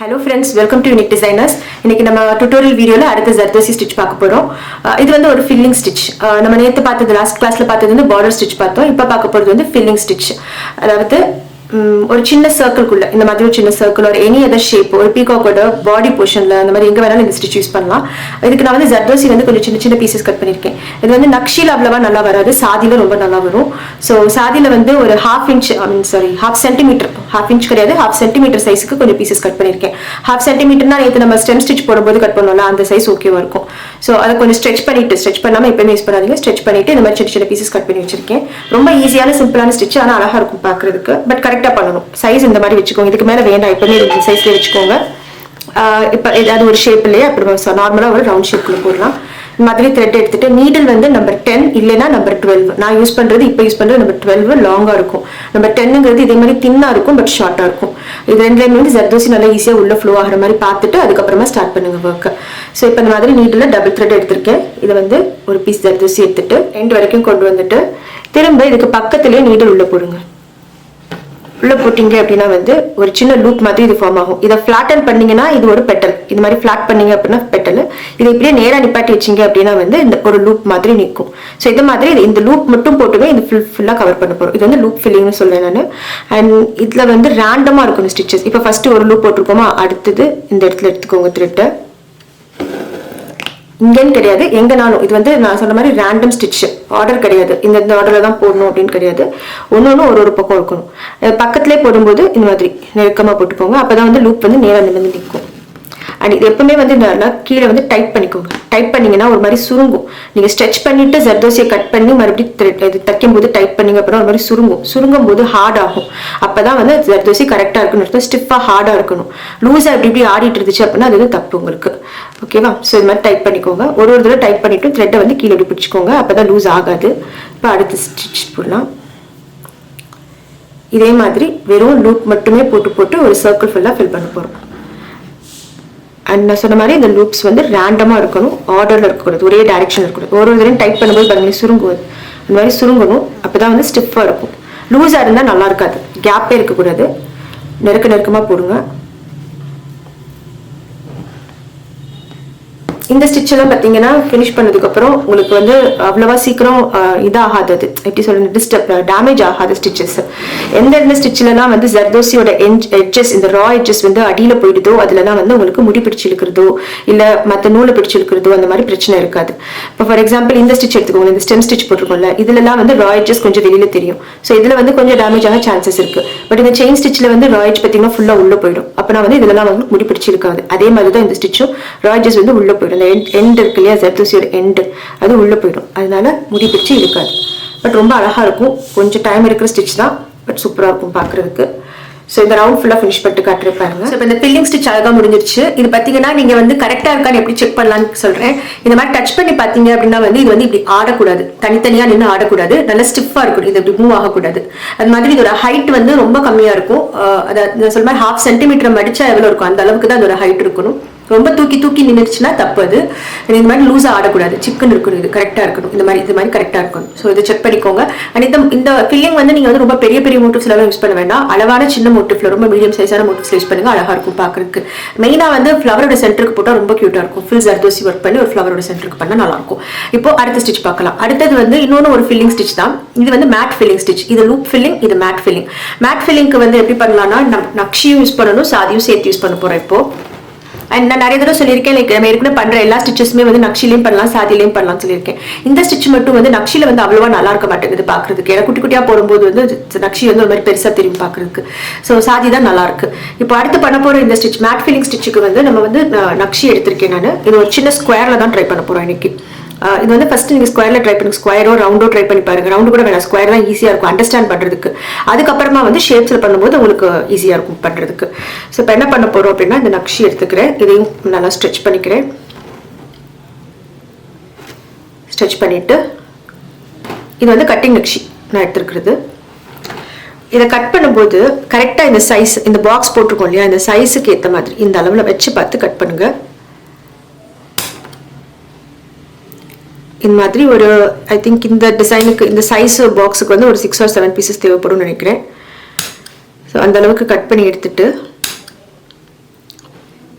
Hello friends, welcome to Unique Designers. இன்னைக்கு நம்ம tutorial வீடியோல அடுத்த zardosi stitch பார்க்க போறோம். இது வந்து ஒரு filling stitch. நம்ம நேத்து பார்த்தது லாஸ்ட் கிளாஸ்ல பார்த்தது வந்து border stitch பார்த்தோம். இப்போ பார்க்க போறது வந்து filling stitch. அதாவது ஒரு சின்ன சர்க்கிள்குள்ள இந்த மாதிரி ஒரு சின்ன சர்க்கிள் ஒரு எனி அதர் ஷேப் ஒரு பீகாக்கோட பாடி போர்ஷன்ல அந்த மாதிரி எங்க வேணாலும் இந்த ஸ்டிச் யூஸ் பண்ணலாம். இதுக்கு நான் வந்து zardosi வந்து கொஞ்சம் சின்ன சின்ன பீசஸ் கட் பண்ணிருக்கேன். இது வந்து நக்ஷில அவ்வளவா நல்லா வராது, சாதியில ரொம்ப நல்லா வரும். ஸோ சாதியில வந்து ஒரு ½ இன்ச் ½ சென்டிமீட்டர், ½ இன்ச் கிடையாது, ½ சென்டிமீட்டர் சைஸுக்கு கொஞ்சம் பீசஸ் கட் பண்ணிருக்கேன். ½ சென்டிமீட்டர்னா நேற்று நம்ம ஸ்டெம் ஸ்டிச் போடும்போது கட் பண்ணோம்ல அந்த சைஸ் ஓகேவா இருக்கும். ஸோ அதை கொஞ்சம் ஸ்ட்ரெச் பண்ணாம எப்பவுமே யூஸ் பண்ணாதீங்க. ஸ்ட்ரெச் பண்ணிட்டு இந்த மாதிரி சின்ன சின்ன பீசஸ் கட் பண்ணி வச்சிருக்கேன். ரொம்ப ஈஸியான சிம்பிளான ஸ்டிச், ஆனால் அழகா இருக்கும் பாக்குறதுக்கு. பட் கரெக்டா பண்ணணும். சைஸ் இந்த மாதிரி வச்சுக்கோங்க, இதுக்கு மேல வேண்டாம், எப்பவுமே இந்த சைஸ்ல வச்சுக்கோங்க. இப்போ ஏதாவது ஒரு ஷேப்லயே அப்படி நார்மலா ஒரு ரவுண்ட் ஷேப்ல போடலாம். இந்த மாதிரி த்ரெட் எடுத்துட்டு நீடில் வந்து நம்பர் 10 இல்லைன்னா நம்பர் 12. நான் யூஸ் பண்றது நம்பர் 12 லாங்கா இருக்கும். நம்பர் 10ங்கிறது இதே மாதிரி தின்னா இருக்கும், பட் ஷார்ட்டா இருக்கும். இது ரெண்டுலேயுமே வந்து zardosi நல்லா ஈஸியா உள்ள ஃப்ளோ ஆகிற மாதிரி பார்த்துட்டு அதுக்கப்புறமா ஸ்டார்ட் பண்ணுங்க ஒர்க். ஸோ இப்போ இந்த மாதிரி நீடில் டபுள் த்ரெட் எடுத்திருக்கேன். இதை வந்து ஒரு பீஸ் zardosi எடுத்துட்டு எண்ட் வரைக்கும் கொண்டு வந்துட்டு திரும்ப இதுக்கு பக்கத்துலயே நீடில் உள்ள போடுங்க. உள்ள போட்டீங்க அப்படின்னா வந்து ஒரு சின்ன லூப் மாதிரி இது ஃபார்ம் ஆகும். இதை ஃபிளாட்டன் பண்ணீங்கன்னா இது ஒரு பெட்டல், இந்த மாதிரி ஃபிளாட் பண்ணீங்க அப்படின்னா பெட்டல். இதை இப்படியே நேரா நிப்பாட்டி வச்சிங்க அப்படின்னா வந்து இந்த ஒரு லூப் மாதிரி நிற்கும். ஸோ இது மாதிரி இந்த லூப் மட்டும் போட்டுமே இது ஃபுல்லாக கவர் பண்ண போறோம். இது வந்து லூப் ஃபில்லிங்னு சொல்லுவேன் நான். அண்ட் இதுல வந்து ரேண்டமா இருக்கும் ஸ்டிச்சஸ். இப்போ ஃபர்ஸ்ட் ஒரு லூப் போட்டிருக்கோமா, அடுத்தது இந்த இடத்துல எடுத்துக்கோங்க த்ரெட்டை. இங்கன்னு கிடையாது, எங்கனாலும். இது வந்து நான் சொன்ன மாதிரி ரேண்டம் ஸ்டிச், ஆர்டர் கிடையாது. இந்த ஆர்டர்ல தான் போடணும் அப்படின்னு கிடையாது. ஒன்னொன்னு ஒரு பக்கம் இருக்கணும். பக்கத்துலேயே போடும்போது இந்த மாதிரி நெருக்கமா போட்டுக்கோங்க. அப்பதான் வந்து லூப் வந்து நேரா நிமிர்ந்து நிற்கும். அண்ட் இது எப்பவுமே வந்து கீழே வந்து டைட் பண்ணிக்கோங்க. டைட் பண்ணீங்கன்னா ஒரு மாதிரி சுருங்கும். நீங்க ஸ்ட்ரெச் பண்ணிட்டு zardosi கட் பண்ணி மறுபடியும் தைக்கும் போது டைட் பண்ணீங்க அப்படின்னா ஒரு மாதிரி சுருங்கும் போது ஹார்ட் ஆகும். அப்பதான் வந்து zardosi கரெக்டா இருக்கணும். ஸ்டிஃபா ஹார்டா இருக்கணும். லூஸா இப்படி ஆடிட்டு இருந்துச்சு அப்படின்னா அது வந்து தப்பு உங்களுக்கு. ஓகேவா? ஸோ இது மாதிரி டைட் பண்ணிக்கோங்க. ஒரு தடவை டைட் பண்ணிட்டு த்ரெட்டை வந்து கீழே இப்படி பிடிச்சிக்கோங்க. அப்பதான் லூஸ் ஆகாது. இப்போ அடுத்து ஸ்டிச் போடலாம். இதே மாதிரி வெறும் லூப் மட்டுமே போட்டு ஒரு சர்க்கிள் ஃபுல்லா ஃபில் பண்ண போறோம். அண்ட் நான் சொன்ன மாதிரி இந்த லூப்ஸ் வந்து ரேண்டமா இருக்கணும், ஆர்டர்ல இருக்கக்கூடாது, ஒரே டைரக்ஷன் இருக்கக்கூடாது. ஒரு தடவை டைட் பண்ணும்போது பாருங்க சுருங்குவது, அந்த மாதிரி சுருங்கணும். அப்பதான் வந்து ஸ்டிஃபா இருக்கும். லூஸா இருந்தா நல்லா இருக்காது. கேப்பே இருக்கக்கூடாது. நெருக்கமா போடுங்க. இந்த ஸ்டிச் எல்லாம் பார்த்தீங்கன்னா ஃபினிஷ் பண்ணதுக்கு அப்புறம் உங்களுக்கு வந்து அவ்வளவா சீக்கிரம் இதாகாது, எப்படி சொல்றது, டேமேஜ் ஆகாது ஸ்டிச்சஸ். எந்த ஸ்டிச்லாம் வந்து zardosi-யோட எட்ஜஸ், இந்த ரா எட்ஜஸ் வந்து அடியில போயிடுதோ அதுலலாம் வந்து உங்களுக்கு முடி பிடிச்சு இழுக்கிறதோ இல்ல மற்ற நூலை பிடிச்சு இழுக்கிறதோ அந்த மாதிரி பிரச்சனை இருக்காது. இப்போ ஃபார் எக்ஸாம்பிள் இந்த ஸ்டிச் எடுத்துக்கோங்க, இந்த ஸ்டெம் ஸ்டிச் போட்டிருக்கோம்ல, இதுலலாம் வந்து ரா எட்ஜஸ் கொஞ்சம் வெளியில தெரியும். ஸோ இதுல வந்து கொஞ்சம் டேமேஜ் ஆக சான்சஸ் இருக்கு. பட் இந்த செயின் ஸ்டிச்ல வந்து ரா எட்ஜ் பார்த்தீங்கன்னா ஃபுல்லா உள்ள போயிடும். அப்பனா வந்து இதெல்லாம் வந்து முடி பிடிச்சு இருக்காது. அதே மாதிரி தான் இந்த ஸ்டிச்சும் ரா எட்ஜஸ் வந்து உள்ள போயிடும். எண்ட் இருக்கு இல்லையா, zardosi-யோட எண்ட், அது உள்ள போயிடும். அதனால முடி பிடிச்சு இழுக்காது. பட் ரொம்ப அழகா இருக்கும். கொஞ்சம் டைம் இருக்கிற ஸ்டிச் தான், பட் சூப்பரா இருக்கும் பாக்குறதுக்கு. ஸோ இந்த ரவுண்ட் ஃபுல்லா ஃபினிஷ் பண்ணிட்டு காட்டுறப்பாருங்க. ஸோ இப்போ இந்த ஃபில்லிங் ஸ்டிச் அழகா முடிஞ்சிருச்சு. இது பார்த்தீங்கன்னா நீங்க வந்து கரெக்டா இருக்கான்னு எப்படி செக் பண்ணலாம்னு சொல்றேன். இந்த மாதிரி டச் பண்ணி பார்த்தீங்க அப்படின்னா வந்து இது வந்து இப்படி ஆடக்கூடாது, தனித்தனியா நின்று ஆடக்கூடாது, நல்லா ஸ்டிஃபா இருக்கணும். இது இப்படி மூவ் ஆகக்கூடாது. அது மாதிரி இதோட ஹைட் வந்து ரொம்ப கம்மியா இருக்கும். அதாவது சொல்ல மாதிரி ½ சென்டிமீட்டர் மடிச்சா எவ்வளவு இருக்கும் அந்த அளவுக்கு தான் அதோட ஹைட் இருக்கணும். ரொம்ப தூக்கி நின்றுச்சுன்னா தப்பு. அது இந்த மாதிரி லூஸா ஆடக்கூடாது, சிக்கன் இருக்கணும். இது கரெக்டா இருக்கணும். இது மாதிரி கரெக்டா இருக்கணும். ஸோ இதை செக் பண்ணிக்கோங்க. அண்ட் இந்த ஃபில்லிங் வந்து நீங்க வந்து ரொம்ப பெரிய மோட்டிவ்ஸ்ல எல்லாம் யூஸ் பண்ண வேண்டாம். அளவான சின்ன மோட்டிவ்ல, ரொம்ப மீடியம் சைஸான மோட்டிவ்ஸ்ல யூஸ் பண்ணுங்க. அழகா இருக்கும் பாக்குறதுக்கு. மெயினா வந்து ஃபிளவரோட சென்டருக்கு போட்டா ரொம்ப கியூட்டா இருக்கும். ஃபுல் zardosi ஒர்க் பண்ணி ஒரு ஃபிளவரோட சென்டருக்கு பண்ணா நல்லா இருக்கும். இப்போ அடுத்த ஸ்டிச் பார்க்கலாம். அடுத்தது வந்து இன்னொன்னு ஒரு ஃபில்லிங் ஸ்டிச் தான். இது வந்து மேட் ஃபில்லிங் ஸ்டிச். இது லூப் ஃபில்லிங், இது மேட் ஃபில்லிங். மேட் ஃபில்லிங்க்கு வந்து எப்படி பண்ணலாம்னா நக்ஷியும் யூஸ் பண்ணணும், சாதியும் சேர்த்து யூஸ் பண்ண போறோம் இப்போ. அண்ட் நான் நிறைய தடவை சொல்லியிருக்கேன், லைக் நம்ம ஏற்கனவே பண்ற எல்லா ஸ்டிச்சஸுமே வந்து நக்ஷிலையும் பண்ணலாம், சாதிலையும் பண்ணலாம் சொல்லியிருக்கேன். இந்த ஸ்டிச் மட்டும் வந்து நக்ஷில வந்து அவ்வளவா நல்லா இருக்க மாட்டேங்குது பாக்குறதுக்கு. ஏன்னா குட்டியா போடும்போது வந்து நக்ஷி வந்து ஒரு மாதிரி பெருசா தெரியும் பாக்குறதுக்கு. ஸோ சாதி தான் நல்லா இருக்கு. இப்போ அடுத்து பண்ண போற இந்த ஸ்டிச் மேட் ஃபில்லிங் ஸ்டிச்சுக்கு வந்து நம்ம வந்து நக்ஷி எடுத்திருக்கேன் நான். இது ஒரு சின்ன ஸ்கொயர்ல தான் ட்ரை பண்ண போறோம் இன்னைக்கு. இது வந்து ஃபர்ஸ்ட் நீங்க ஸ்கொயர்ல ட்ரை பண்ணுங்க. ஸ்கொயரோ ரவுண்டோ ட்ரை பண்ணி பாருங்க. ரவுண்டு கூட வேணாம், ஸ்கொயர் தான் ஈஸியா இருக்கும் அண்டர்ஸ்டாண்ட் பண்றதுக்கு. அதுக்கப்புறமா வந்து ஷேப்ஸ்ல பண்ணும்போது உங்களுக்கு ஈஸியா இருக்கும் பண்றதுக்கு. ஸோ இப்போ என்ன பண்ண போறோம் அப்படின்னா இந்த நக்ஷி எடுத்துக்கிறேன். இதையும் நல்லா ஸ்ட்ரெச் பண்ணிக்கிறேன். ஸ்ட்ரெச் பண்ணிட்டு இது வந்து கட்டிங் நக்ஷி நான் எடுத்துருக்கிறது. இதை கட் பண்ணும்போது கரெக்டா இந்த சைஸ், இந்த பாக்ஸ் போட்டிருக்கோம் இல்லையா, இந்த சைஸுக்கு ஏற்ற மாதிரி இந்த அளவுல வச்சு பார்த்து கட் பண்ணுங்க. இந்த மாதிரி ஒரு ஐ திங்க் இந்த டிசைனுக்கு இந்த சைஸ் பாக்ஸுக்கு வந்து ஒரு 6 or 7 பீசஸ் தேவைப்படும் நினைக்கிறேன். ஸோ அந்த அளவுக்கு கட் பண்ணி எடுத்துட்டு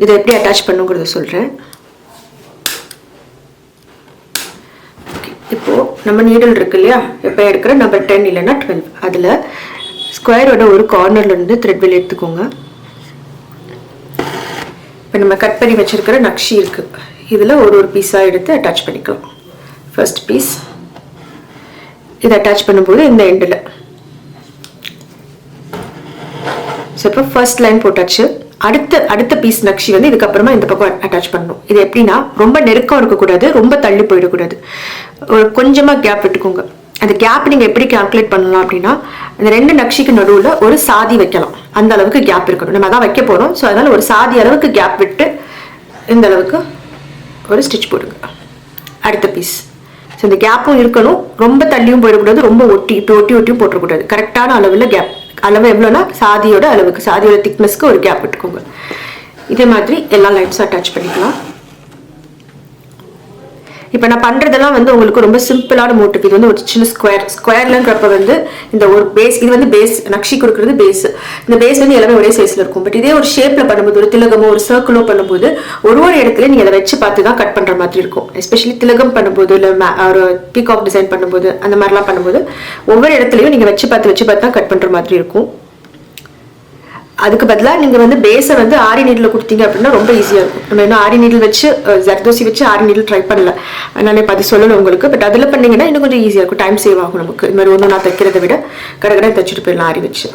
இதை எப்படி அட்டாச் பண்ணுங்கிறத சொல்கிறேன். இப்போது நம்ம நீடல் இருக்கு இல்லையா, எப்போ எடுக்கிற நம்பர் 10 இல்லைன்னா 12, அதில் ஸ்கொயரோட ஒரு கார்னர்லேருந்து த்ரெட் வெளியே எடுத்துக்கோங்க. இப்போ நம்ம கட் பண்ணி வச்சுருக்கிற நக்ஷி இருக்குது, இதில் ஒரு பீஸாக எடுத்து அட்டாச் பண்ணிக்கலாம். ஃபர்ஸ்ட் பீஸ் இதை அட்டாச் பண்ணும்போது இந்த எண்டில். ஸோ இப்போ ஃபர்ஸ்ட் லைன் போட்டாச்சு. அடுத்த பீஸ் நக்ஷி வந்து இதுக்கப்புறமா இந்த பக்கம் அட்டாச் பண்ணணும். இது எப்படின்னா ரொம்ப நெருக்கம் இருக்கக்கூடாது, ரொம்ப தள்ளி போயிடக்கூடாது, கொஞ்சமாக கேப் விட்டுக்கோங்க. அந்த கேப் நீங்கள் எப்படி கால்குலேட் பண்ணலாம் அப்படின்னா, அந்த 2 நக்ஷிக்கு நடுவில் ஒரு சாதி வைக்கலாம், அந்த அளவுக்கு கேப் இருக்கணும். நம்ம அதான் வைக்க போகிறோம். ஸோ அதனால் ஒரு சாதி அளவுக்கு கேப் விட்டு இந்த அளவுக்கு ஒரு ஸ்டிச் போடுங்க. அடுத்த பீஸ். ஸோ இந்த கேப்பும் இருக்கணும், ரொம்ப தள்ளியும் போயிடக்கூடாது, ரொம்ப ஒட்டியும் போட்டுறக்கூடாது. கரெக்டான அளவில் கேப், அளவு எவ்வளோனா சாதியோட அளவுக்கு, சாதியோட திக்னஸ்க்கு ஒரு கேப் விட்டுக்கோங்க. இதே மாதிரி எல்லா லைன்ஸும் அட்டாச் பண்ணிக்கலாம். இப்போ நான் பண்ணுறதெல்லாம் வந்து உங்களுக்கு ரொம்ப சிம்பிளான மோட்டிவ். இது வந்து ஒரு சின்ன ஸ்கொயர்லங்கிறப்ப வந்து இந்த ஒரு பேஸ், இது வந்து பேஸ், நக்ஷி கொடுக்குறது பேஸ். இந்த பேஸ் வந்து எல்லாமே ஒரே சைஸில் இருக்கும். பட் இதே ஒரு ஷேப்பில் பண்ணும்போது, ஒரு திலகமோ ஒரு சர்க்கிளோ பண்ணும்போது ஒரு இடத்துல நீங்கள் அதை வச்சு பார்த்து தான் கட் பண்ணுற மாதிரி இருக்கும். எஸ்பெஷலி திலகம் பண்ணும்போது, இல்லை ஒரு பீகாக் டிசைன் பண்ணும்போது, அந்த மாதிரிலாம் பண்ணும்போது ஒவ்வொரு இடத்துலையும் நீங்கள் வச்சு பார்த்து தான் கட் பண்ணுற மாதிரி இருக்கும். அதுக்கு பதிலாக நீங்கள் வந்து பேஸை வந்து ஆரி நீடில் கொடுத்தீங்க அப்படின்னா ரொம்ப ஈஸியாக இருக்கும். நம்ம இன்னும் ஆரி நீடில் வச்சு ஜர்தோசி வச்சு ஆரி நீடில் ட்ரை பண்ணல, நான் இப்போ அது சொல்லலை உங்களுக்கு. பட் அதில் பண்ணிங்கன்னா இன்னும் கொஞ்சம் ஈஸியாக இருக்கும், டைம் சேவ் ஆகும் நமக்கு. இது மாதிரி ஒன்று நான் தைக்கிறத விட கடை தைச்சிட்டு போயிடலாம் ஆரி வச்சு.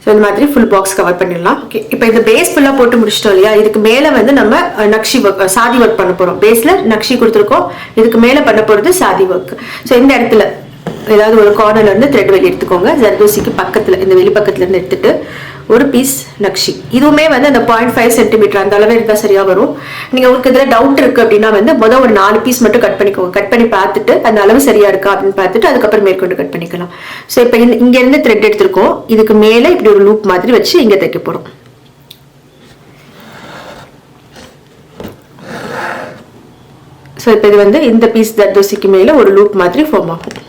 ஸோ இந்த மாதிரி ஃபுல் பாக்ஸ் கவர் பண்ணிடலாம். ஓகே, இப்போ இந்த பேஸ் ஃபுல்லாக போட்டு முடிச்சிட்டோம் இல்லையா, இதுக்கு மேலே வந்து நம்ம நக்ஷி ஒர்க், சாதி ஒர்க் பண்ண போகிறோம். பேஸில் நக்ஷி கொடுத்துருக்கோம், இதுக்கு மேலே பண்ண போகிறது சாதி ஒர்க். ஸோ இந்த இடத்துல ஏதாவது ஒரு கார்னர்ல இருந்து த்ரெட் வெளியே எடுத்துக்கோங்க. ஜர்தோசிக்கு பக்கத்துல, இந்த வெளி பக்கத்துல இருந்து எடுத்துட்டு ஒரு பீஸ் நக்ஷி. இதுவுமே வந்து அந்த 0.5 சென்டிமீட்டர் அந்த அளவு இருந்தால் சரியா வரும். நீங்க உங்களுக்கு இதுல டவுட் இருக்கு அப்படின்னா வந்து முதல் ஒரு 4 பீஸ் மட்டும் கட் பண்ணிக்கோங்க. கட் பண்ணி பார்த்துட்டு அந்த அளவு சரியா இருக்கா அப்படின்னு பார்த்துட்டு அதுக்கப்புறம் மேற்கொண்டு கட் பண்ணிக்கலாம். ஸோ இப்போ இங்க இருந்து த்ரெட் எடுத்திருக்கோம், இதுக்கு மேலே இப்படி ஒரு லூப் மாதிரி வச்சு இங்க தைக்க போறோம். ஸோ இப்போ இது வந்து இந்த பீஸ் ஜர்தோசிக்கு மேலே ஒரு லூப் மாதிரி ஃபார்ம் ஆகும்.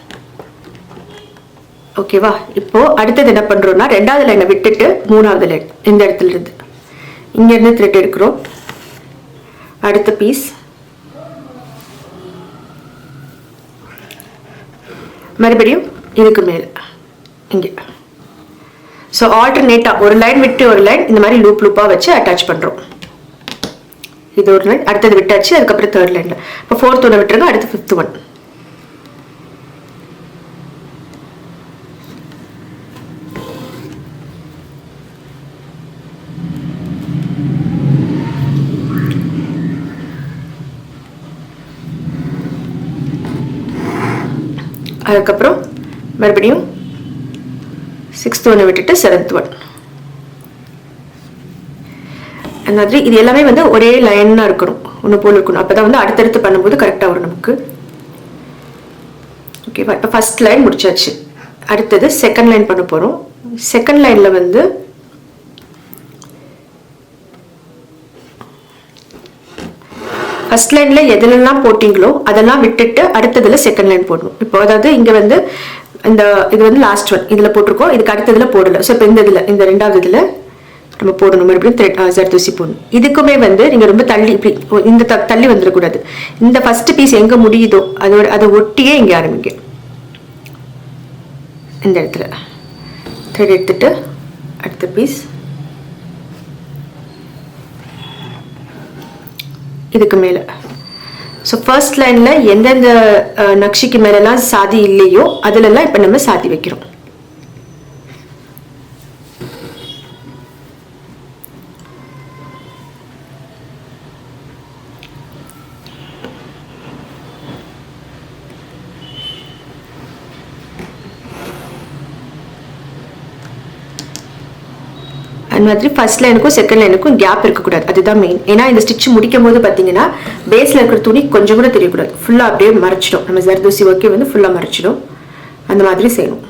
ஓகேவா? இப்போ அடுத்தது என்ன பண்றோம்னா, 2வது லைனை விட்டுட்டு 3வது லைன் இந்த இடத்துல இருந்து இங்க இருந்து த்ரெட் எடுக்கிறோம். அடுத்த பீஸ் மறுபடியும் இதுக்கு மேல இங்க. ஸோ ஆல்டர்னேட்டா ஒரு லைன் விட்டு ஒரு லைன் இந்த மாதிரி லூப்பா வச்சு அட்டாச் பண்றோம். இது ஒரு லைன், அடுத்தது விட்டாச்சு, அதுக்கப்புறம் 3rd லைன்ல இப்போ 4th ஒன்று விட்டுருங்க, அடுத்து 5th ஒன். அதுக்கப்புறம் மறுபடியும் 6th ஒன்று விட்டுட்டு 7th ஒன். அந்த மாதிரி இது எல்லாமே வந்து ஒரே லைனா இருக்கணும், ஒன்று போல இருக்கணும். அப்பதான் வந்து அடுத்தடுத்து பண்ணும்போது கரெக்டாக வரும் நமக்கு. ஓகேவா? இப்போ ஃபர்ஸ்ட் லைன் முடிச்சாச்சு. அடுத்தது செகண்ட் லைன் பண்ண போறோம். செகண்ட் லைன்ல வந்து ஃபர்ஸ்ட் லைன்ல எதுலெல்லாம் போட்டிங்களோ அதெல்லாம் விட்டுட்டு அடுத்ததுல செகண்ட் லைன் போடணும். இப்போ அதாவது இங்க வந்து இந்த இது வந்து லாஸ்ட் ஒன் இதுல போட்டிருக்கோம், இதுக்கு அடுத்ததுல போடல. ஸோ இப்போ இந்த இதுல இந்த 2வது இதுல நம்ம போடணும், மறுபடியும் ஜர்தோசி போடணும். இதுக்குமே வந்து நீங்க ரொம்ப தள்ளி இப்படி இந்த தள்ளி வந்துடக்கூடாது. இந்த ஃபர்ஸ்ட் பீஸ் எங்க முடியுதோ அதை ஒட்டியே இங்க ஆரம்பிங்க. இந்த இடத்துல த்ரெட் எடுத்துட்டு அடுத்த பீஸ் இதுக்கு மேல. ஸோ ஃபர்ஸ்ட் லைன்ல எந்தெந்த நக்ஷிக்கு மேலெல்லாம் சாதி இல்லையோ அதுலெல்லாம் இப்போ நம்ம சாதி வைக்கிறோம். அந்த மாதிரி ஃபர்ஸ்ட் லைனுக்கும் செகண்ட் லைனுக்கும் கேப் இருக்கக்கூடாது, அதுதான் மெயின். ஏன்னா இந்த ஸ்டிச் முடிக்கும் போது பார்த்தீங்கன்னா பேஸில் இருக்கிற துணி கொஞ்சம் கூட தெரியக்கூடாது, ஃபுல்லாக அப்படியே மறைச்சிடும். நம்ம ஜர்தோசி ஒர்க்கே வந்து ஃபுல்லாக மறைச்சிடும். அந்த மாதிரி செய்யணும்.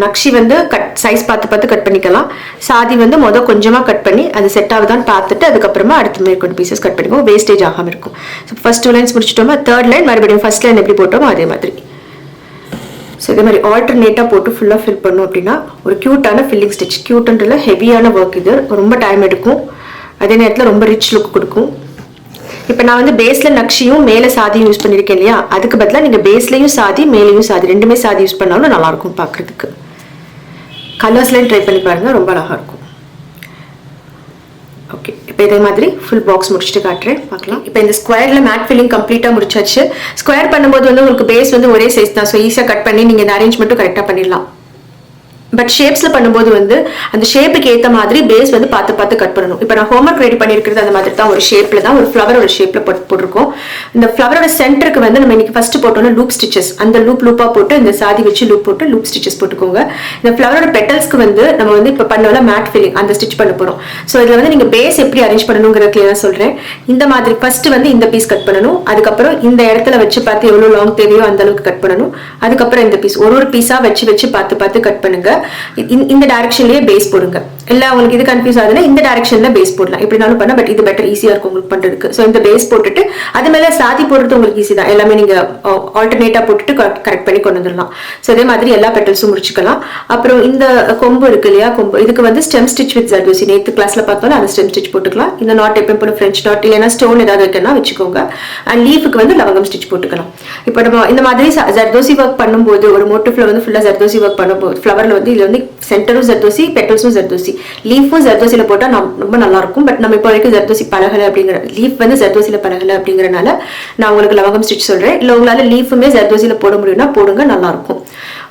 நக்ஷி வந்து சைஸ் பார்த்து கட் பண்ணிக்கலாம். சாதி வந்து கொஞ்சமாக கட் பண்ணி அது செட் ஆகுதான்னு பார்த்துட்டு அதுக்கப்புறமா அடுத்த மேற்கொண்டு பீசஸ் கட் பண்ணிக்கோங்க, வேஸ்டேஜ் ஆகாமல் இருக்கும். ஸோ ஃபர்ஸ்ட் 2 லைன்ஸ் முடிச்சிட்டோமா, 3rd லைன் மறுபடியும் ஃபர்ஸ்ட் லைன் எப்படி போட்டோமோ அதே மாதிரி. ஸோ இதே மாதிரி ஆல்டர்னேட்டாக போட்டு ஃபுல்லாக ஃபில் பண்ணோம் அப்படின்னா ஒரு க்யூட்டான ஃபில்லிங் ஸ்டிச். க்யூட்டுன்றதுல ஹெவியான ஒர்க் இது, ரொம்ப டைம் எடுக்கும், அதே நேரத்தில் ரொம்ப ரிச் லுக் கொடுக்கும். இப்போ நான் வந்து பேஸில் நக்ஷியும் மேலே சாதியும் யூஸ் பண்ணியிருக்கேன் இல்லையா, அதுக்கு பதிலாக நீங்கள் பேஸ்லையும் சாதி மேலேயும் சாதி ரெண்டுமே சாதி யூஸ் பண்ணாலும் நல்லாயிருக்கும் பார்க்குறதுக்கு. கலர்ஸ்லையும் ட்ரை பண்ணி பாருங்கள், ரொம்ப அழகாக இருக்கும். ஓகே, இப்போ இதே மாதிரி ஃபுல் பாக்ஸ் முடிச்சுட்டு காட்டுறேன், பார்க்கலாம். இப்போ இந்த ஸ்கொயரில் மேட் ஃபில்லிங் கம்ப்ளீட்டாக முடிச்சாச்சு. ஸ்கொயர் பண்ணும்போது வந்து உங்களுக்கு பேஸ் வந்து ஒரே சைஸ் தான், ஸோ ஈஸியாக கட் பண்ணி நீங்கள் இந்த அரேஞ்ச்மெண்ட்டும் கரெக்டாக பண்ணிடலாம். பட் ஷேப்ஸில் பண்ணும்போது வந்து அந்த ஷேப்புக்கு ஏற்ற மாதிரி பேஸ் வந்து பார்த்து பார்த்து கட் பண்ணணும். இப்போ நான் ஹோம்ஒர்க் ரெடி பண்ணியிருக்கிறது அந்த மாதிரி தான், ஒரு ஷேப்பில் தான், ஒரு ஃப்ளவரோட ஷேப்பில் போட்டிருக்கோம். இந்த ஃப்ளவரோட சென்டருக்கு வந்து நம்ம இன்னைக்கு ஃபர்ஸ்ட் போட்டோம்னா லூப் ஸ்டிச்சஸ், அந்த லூப்பாக போட்டு இந்த சாதி வச்சு லூப் போட்டு லூப் ஸ்டிச்சஸ் போட்டுக்கோங்க. இந்த ஃப்ளவரோட பெட்டல்ஸ்க்கு வந்து நம்ம வந்து இப்போ பண்ணோம்ல மேட் ஃபில்லிங், அந்த ஸ்டிச் பண்ண போகிறோம். ஸோ இதில் வந்து நீங்கள் பேஸ் எப்படி அரேஞ்ச் பண்ணணுங்கிற கிளியராக சொல்கிறேன். இந்த மாதிரி ஃபர்ஸ்ட் வந்து இந்த பீஸ் கட் பண்ணணும், அதுக்கப்புறம் இந்த இடத்துல வச்சு பார்த்து எவ்வளோ லாங் தேவையோ அந்த அளவுக்கு கட் பண்ணணும், அதுக்கப்புறம் இந்த பீஸ் ஒரு பீஸாக வச்சு பார்த்து கட் பண்ணுங்க. இந்த டைரக்ஷன்லயே பேஸ் போடுங்க. இல்ல உங்களுக்கு இது கன்ஃபியூஸ் ஆகுதுன்னா இந்த டைரக்ஷன்ல பேஸ் போடலாம், எப்படினாலும் பண்ண, பட் இது பெட்டர், ஈஸியா இருக்கும் உங்களுக்கு பண்றதுக்கு. ஸோ இந்த பேஸ் போட்டுட்டு அது மேல சாதி போடுறது உங்களுக்கு ஈஸி தான், எல்லாமே நீங்க ஆல்டர்னேட்டா போட்டுட்டு கரெக்ட் பண்ணி கொண்டு வந்துடலாம். ஸோ இதே மாதிரி எல்லா பெட்டல்ஸும் முடிச்சுக்கலாம். அப்புறம் இந்த கொம்பு இருக்கு இல்லையா, கொம்பு, இதுக்கு வந்து ஸ்டெம் ஸ்டிச் வித் ஜர்தோசி, நேற்று கிளாஸ்ல பார்த்தோம்னா அந்த ஸ்டெம் ஸ்டிச் போட்டுக்கலாம். இந்த நாட் எப்பயும் போல ஃப்ரெஞ்ச் நாட் இல்லைன்னா ஸ்டோன் ஏதாவது வைக்கணும்னா வச்சுக்கோங்க. அண்ட் லீஃபுக்கு வந்து லவங்கம் ஸ்டிச் போட்டுக்கலாம். இப்போ நம்ம இந்த மாதிரி ஜர்தோசி ஒர்க் பண்ணும்போது ஒரு மோட்டிவ்ல வந்து ஃபுல்லா ஜர்தோசி ஒர்க் பண்ணும்போது ஃப்ளவர்ல வந்து இதுல வந்து சென்டரும் ஜர்தோசி, பெட்டல்ஸும் ஜர்தோசி, லீஃபும் ஜர்தோசியில போட்டா ரொம்ப நல்லா இருக்கும். பட் நம்ம இப்போ வரைக்கும் ஜர்தோசி பழகலை அப்படிங்கிற, லீஃப் வந்து ஜர்தோசியில பழகலை அப்படிங்கறனால நான் உங்களுக்கு லவங்கம் ஸ்டிச் சொல்றேன். இல்லை உங்களால லீஃபுமே ஜர்தோசியில போட முடியும்னா போடுங்க, நல்லா இருக்கும்.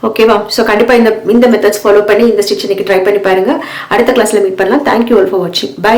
ஓகேவா? ஸோ கண்டிப்பா இந்த மெத்தட்ஸ் ஃபாலோ பண்ணி இந்த ஸ்டிச் இன்னைக்கு ட்ரை பண்ணி பாருங்க. அடுத்த கிளாஸ்ல மீட் பண்ணலாம். தேங்க்யூ ஆல் ஃபார் வாட்சிங். பை.